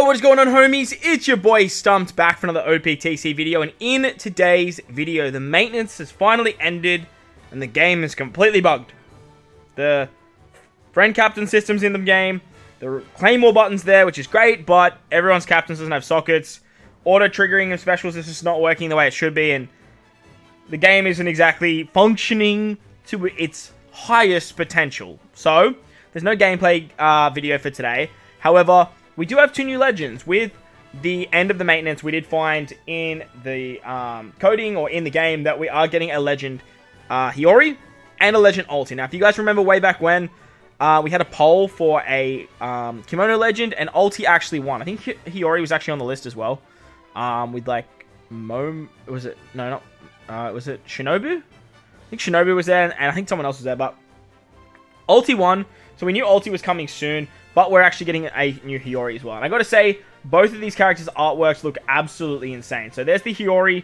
what is going on, homies? It's your boy Stumped back for another Optc video, and in today's video, the maintenance has finally ended and the game is completely bugged. The friend captain system's in the game, the claymore button's there, which is great, but everyone's captains doesn't have sockets. Auto-triggering of specials is just not working the way it should be, and the game isn't exactly functioning to its highest potential. So, there's no gameplay video for today. However, we do have two new legends. With the end of the maintenance, we did find in the coding or in the game that we are getting a legend Hiyori and a legend Ulti. Now, if you guys remember way back when, we had a poll for a kimono legend, and Ulti actually won. I think Hiyori was actually on the list as well. With like was it? No, not. Was it Shinobu? I think Shinobu was there, and I think someone else was there, but Ulti won. So we knew Ulti was coming soon, but we're actually getting a new Hiyori as well. And I gotta say, both of these characters' artworks look absolutely insane. So there's the Hiyori,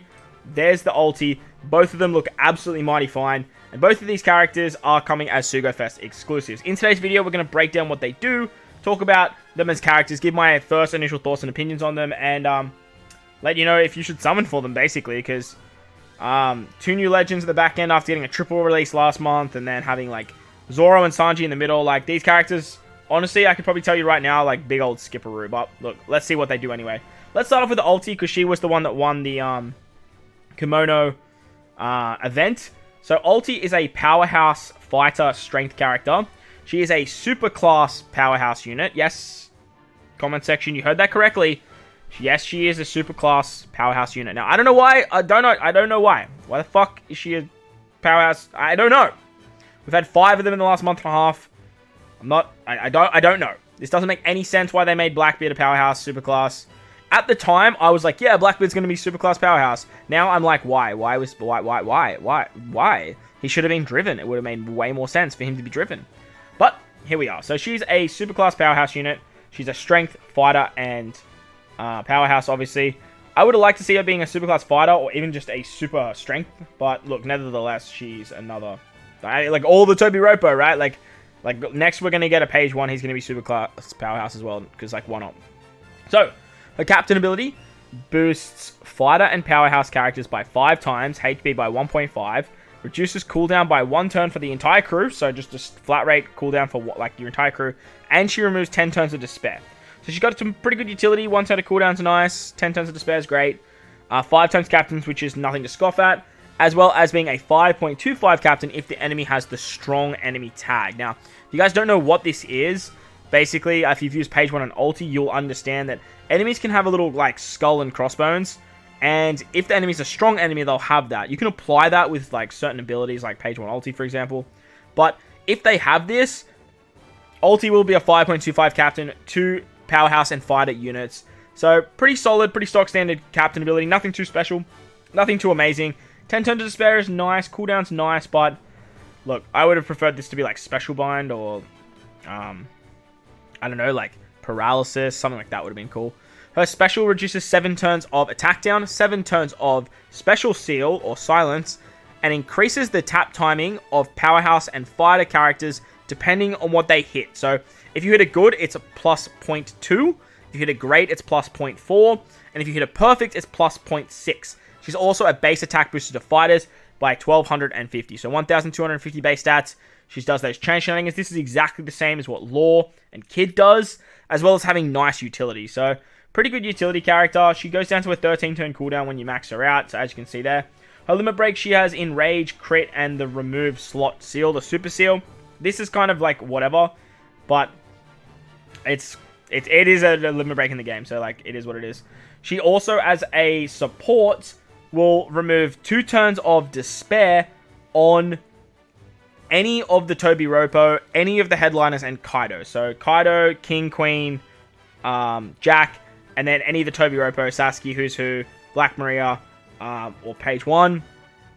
there's the Ulti. Both of them look absolutely mighty fine. And both of these characters are coming as Sugo Fest exclusives. In today's video, we're going to break down what they do, talk about them as characters, give my first initial thoughts and opinions on them, and let you know if you should summon for them, basically. Because two new legends at the back end after getting a triple release last month, and then having like Zoro and Sanji in the middle. Like, these characters, honestly, I could probably tell you right now, like, big old skipperoo. But look, let's see what they do anyway. Let's start off with the Ulti, because she was the one that won the kimono event. So Ulti is a powerhouse fighter strength character. She is a super class powerhouse unit. Yes, comment section, you heard that correctly. Yes, she is a super class powerhouse unit. Now, I don't know why. I don't know why. Why the fuck is she a powerhouse? I don't know. We've had 5 of them in the last month and a half. I don't know. This doesn't make any sense why they made Blackbeard a powerhouse superclass. At the time, I was like, yeah, Blackbeard's going to be superclass powerhouse. Now I'm like, why? Why? He should have been driven. It would have made way more sense for him to be driven. But here we are. So she's a superclass powerhouse unit. She's a strength fighter and powerhouse, obviously. I would have liked to see her being a superclass fighter or even just a super strength. But look, nevertheless, she's another... like all the Toby Ropo, right? Like next we're going to get a page 1. He's going to be super class powerhouse as well, because like, why not? So, her captain ability boosts fighter and powerhouse characters by 5 times, HP by 1.5, reduces cooldown by 1 turn for the entire crew, so just a flat rate cooldown for like your entire crew, and she removes 10 turns of despair. So she's got some pretty good utility. 1 turn of cooldown's nice, 10 turns of despair is great, 5 times captains, which is nothing to scoff at, as well as being a 5.25 captain if the enemy has the strong enemy tag. Now, if you guys don't know what this is, basically, if you've used page 1 on Ulti, you'll understand that enemies can have a little, like, skull and crossbones, and if the enemy's a strong enemy, they'll have that. You can apply that with, like, certain abilities, like page 1 Ulti, for example, but if they have this, Ulti will be a 5.25 captain, 2 powerhouse and fighter units. So, pretty solid, pretty stock standard captain ability, nothing too special, nothing too amazing. 10 turns of despair is nice, cooldown's nice, but look, I would have preferred this to be like special bind or, I don't know, like paralysis, something like that would have been cool. Her special reduces 7 turns of attack down, 7 turns of special seal or silence, and increases the tap timing of powerhouse and fighter characters depending on what they hit. So if you hit a good, it's a plus 0.2. If you hit a great, it's plus 0.4. And if you hit a perfect, it's plus 0.6. She's also a base attack booster to fighters by 1250. So 1250 base stats. She does those chain shenanigans. This is exactly the same as what Law and Kid does, as well as having nice utility. So pretty good utility character. She goes down to a 13 turn cooldown when you max her out. So as you can see there. Her limit break she has Enrage, Crit, and the remove slot seal, the super seal. This is kind of like whatever, but it is a limit break in the game. So like, it is what it is. She also, as a support, will remove 2 turns of despair on any of the Toby Ropo, any of the headliners, and Kaido. So Kaido, King, Queen, Jack, and then any of the Toby Ropo, Sasuke, Who's Who, Black Maria, or Page 1.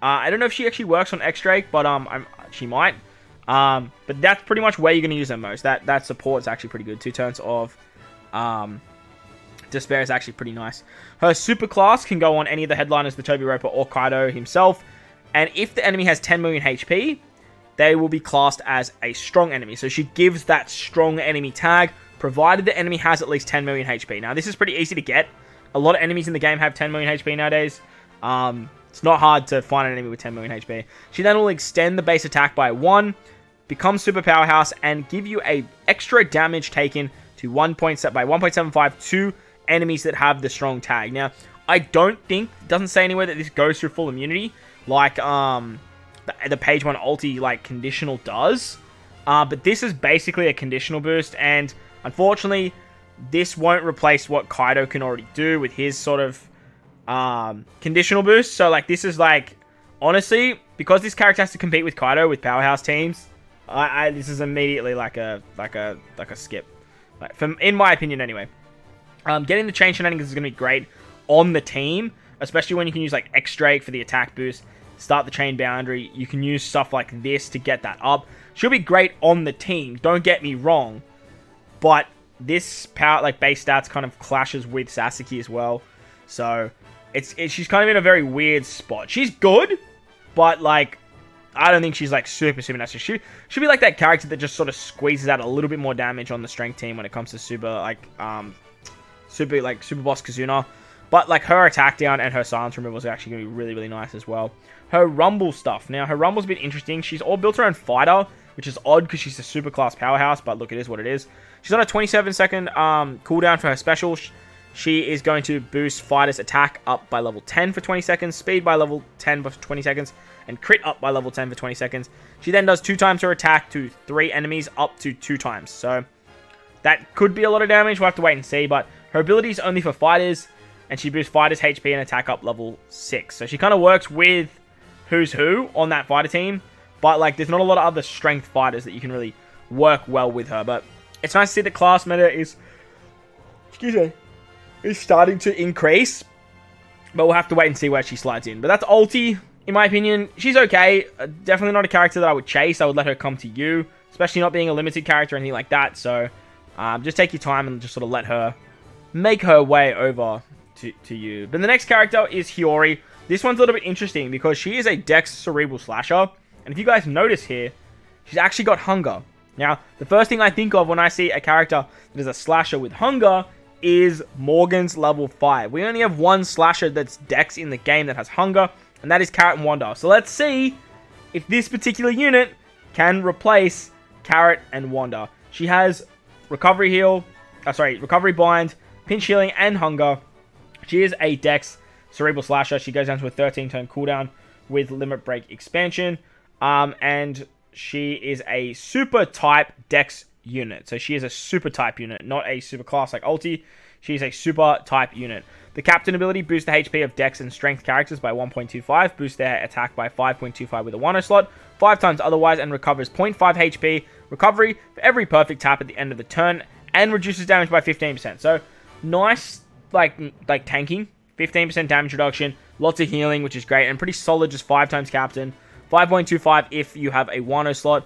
I don't know if she actually works on X-Drake, but she might. But that's pretty much where you're going to use her most. That support's actually pretty good. 2 turns of despair is actually pretty nice. Her super class can go on any of the headliners, the Toby Ropo or Kaido himself. And if the enemy has 10 million HP, they will be classed as a strong enemy. So she gives that strong enemy tag provided the enemy has at least 10 million HP. Now, this is pretty easy to get. A lot of enemies in the game have 10 million HP nowadays. It's not hard to find an enemy with 10 million HP. She then will extend the base attack by 1, become super powerhouse, and give you a extra damage taken to by 1.75 to enemies that have the strong tag. Now, I don't think, it doesn't say anywhere that this goes through full immunity, like the page 1 ulti like conditional does. But this is basically a conditional boost, and unfortunately, this won't replace what Kaido can already do with his sort of conditional boost. So like this is like, honestly, because this character has to compete with Kaido with powerhouse teams, this is immediately like a skip, like, in my opinion anyway. Getting the chain shenanigans is going to be great on the team, especially when you can use like X-Drake for the attack boost, start the chain boundary. You can use stuff like this to get that up. She'll be great on the team, don't get me wrong, but this power, like base stats, kind of clashes with Sasuke as well. So she's kind of in a very weird spot. She's good, but like I don't think she's like super nice. She'll be like that character that just sort of squeezes out a little bit more damage on the strength team when it comes to super boss Kazuna. But like her attack down and her silence removal is actually going to be really nice as well. Her rumble stuff. Now her rumble's a bit interesting. She's all built around fighter, which is odd because she's a super class powerhouse, but look, it is what it is. She's on a 27-second cooldown for her special. She is going to boost fighter's attack up by level 10 for 20 seconds, speed by level 10 for 20 seconds, and crit up by level 10 for 20 seconds. She then does 2 times her attack to 3 enemies up to 2 times. So that could be a lot of damage. We'll have to wait and see, but her ability is only for fighters, and she boosts fighters' HP and attack up level 6. So she kind of works with who's who on that fighter team, but like there's not a lot of other strength fighters that you can really work well with her. But it's nice to see the class meta is starting to increase, but we'll have to wait and see where she slides in. But that's Ulti, in my opinion. She's okay. Definitely not a character that I would chase. I would let her come to you, especially not being a limited character or anything like that. So just take your time and just sort of let her make her way over to you. But the next character is Hiyori. This one's a little bit interesting because she is a Dex Cerebral Slasher. And if you guys notice here, she's actually got hunger. Now, the first thing I think of when I see a character that is a slasher with hunger is Morgan's level 5. We only have one slasher that's Dex in the game that has hunger, and that is Carrot and Wanda. So let's see if this particular unit can replace Carrot and Wanda. She has Recovery Bind, Pinch Healing, and Hunger. She is a Dex Cerebral Slasher. She goes down to a 13-turn cooldown with Limit Break expansion. And she is a super type Dex unit. So she is a super type unit, not a super class like Ulti. She is a super type unit. The Captain ability boosts the HP of Dex and Strength characters by 1.25, boosts their attack by 5.25 with a 1-0 slot, 5 times otherwise, and recovers 0.5 HP recovery for every perfect tap at the end of the turn, and reduces damage by 15%. So nice, like tanking, 15% damage reduction, lots of healing, which is great, and pretty solid, just 5 times Captain. 5.25 if you have a Wano slot.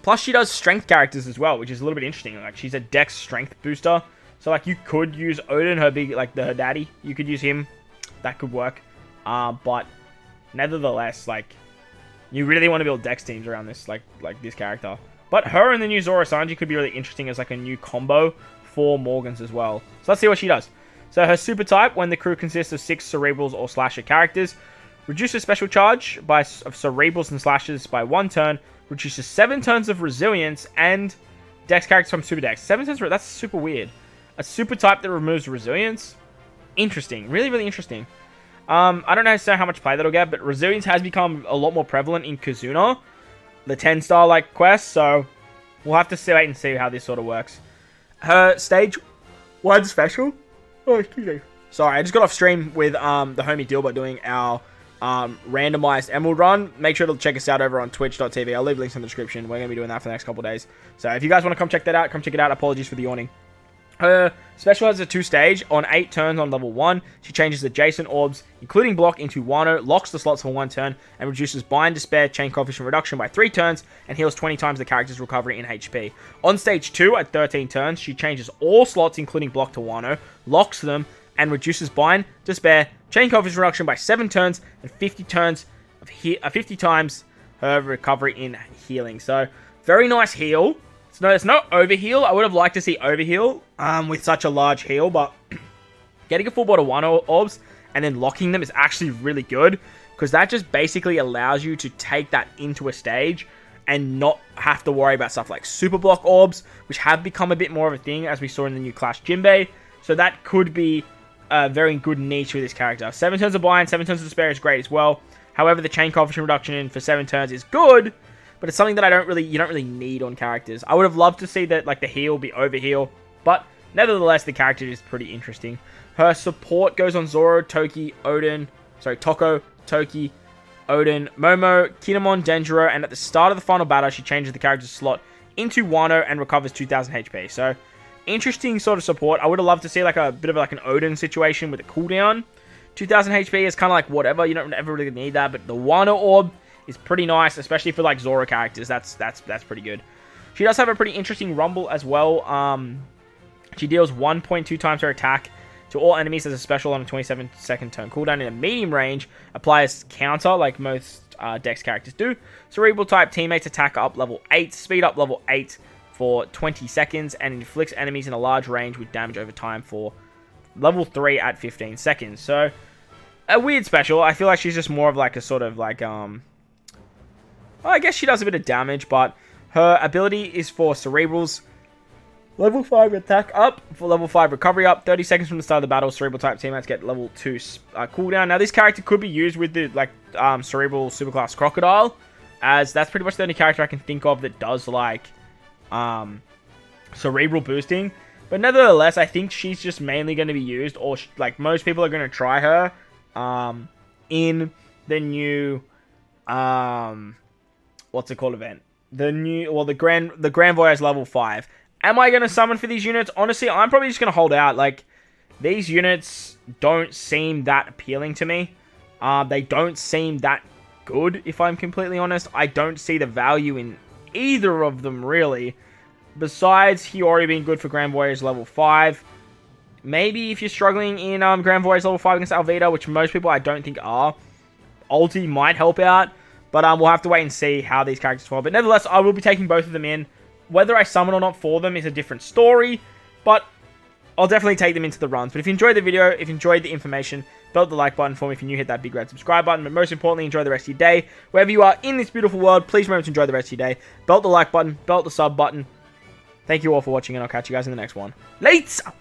Plus, she does strength characters as well, which is a little bit interesting. Like, she's a Dex strength booster. So, like, you could use Odin, her daddy. You could use him. That could work. But, nevertheless, like, you really want to build Dex teams around this, like this character. But her and the new Zoro Sanji could be really interesting as, like, a new combo for Morgans as well. So, let's see what she does. So, her super type, when the crew consists of 6 Cerebrals or Slasher characters, reduces special charge of Cerebrals and Slashers by 1 turn, reduces 7 turns of Resilience, and Dex characters from Super Dex. 7 turns, that's super weird. A super type that removes Resilience? Interesting. Really interesting. I don't know how much play that'll get, but Resilience has become a lot more prevalent in Kazuna, the 10-star like quest, so we'll have to wait and see how this sort of works. Her stage 1 special? Oh, excuse me. Sorry, I just got off stream with the homie Dilbert doing our randomized Emerald run. Make sure to check us out over on twitch.tv. I'll leave links in the description. We're going to be doing that for the next couple of days. So if you guys want to come check that out, come check it out. Apologies for the yawning. Her special has a 2-stage. On 8 turns on level 1, she changes adjacent orbs, including block, into Wano, locks the slots for 1 turn, and reduces Bind, Despair, Chain Coefficient Reduction by 3 turns, and heals 20 times the character's recovery in HP. On stage 2, at 13 turns, she changes all slots, including block, to Wano, locks them, and reduces Bind, Despair, Chain Coefficient Reduction by 7 turns, and 50 times her recovery in healing. So, very nice heal. It's no overheal. I would have liked to see overheal with such a large heal, but getting a full board of 1 orbs and then locking them is actually really good, because that just basically allows you to take that into a stage and not have to worry about stuff like super block orbs, which have become a bit more of a thing as we saw in the new Clash Jinbei. So that could be a very good niche with this character. 7 turns of buy-in, 7 turns of despair is great as well. However, the chain coefficient reduction for 7 turns is good, but it's something that you don't really need on characters. I would have loved to see that like the heal be overheal, but nevertheless, the character is pretty interesting. Her support goes on Zoro, Toko, Toki, Odin, Momo, Kinemon, Denjiro, and at the start of the final battle, she changes the character's slot into Wano and recovers 2000 HP. So, interesting sort of support. I would have loved to see like a bit of like an Odin situation with a cooldown. 2000 HP is kind of like whatever, you don't ever really need that, but the Wano orb is pretty nice, especially for like Zoro characters. That's pretty good. She does have a pretty interesting rumble as well. She deals 1.2 times her attack to all enemies as a special on a 27-second turn cooldown in a medium range. Applies counter like most Dex characters do. Cerebral type teammates attack up level 8, speed up level 8 for 20 seconds, and inflicts enemies in a large range with damage over time for level 3 at 15 seconds. So, a weird special. I feel like she's just more of like a sort of like, well, I guess she does a bit of damage, but her ability is for Cerebrals. Level 5 attack up, for level 5 recovery up, 30 seconds from the start of the battle, Cerebral type teammates get level 2 cooldown. Now, this character could be used with the like Cerebral Superclass Crocodile, as that's pretty much the only character I can think of that does like Cerebral boosting. But nevertheless, I think she's just mainly going to be used, or like most people are going to try her in the new what's it called event? The Grand Voyage level 5. Am I going to summon for these units? Honestly, I'm probably just going to hold out. Like, these units don't seem that appealing to me. They don't seem that good, if I'm completely honest. I don't see the value in either of them, really. Besides Hiyori being good for Grand Voyage level 5. Maybe if you're struggling in Grand Voyage level 5 against Alvida, which most people I don't think are, Ulti might help out. But we'll have to wait and see how these characters fall. But nevertheless, I will be taking both of them in. Whether I summon or not for them is a different story, but I'll definitely take them into the runs. But if you enjoyed the video, if you enjoyed the information, belt the like button for me. If you're new, hit that big red subscribe button. But most importantly, enjoy the rest of your day. Wherever you are in this beautiful world, please remember to enjoy the rest of your day. Belt the like button, belt the sub button. Thank you all for watching, and I'll catch you guys in the next one. Later!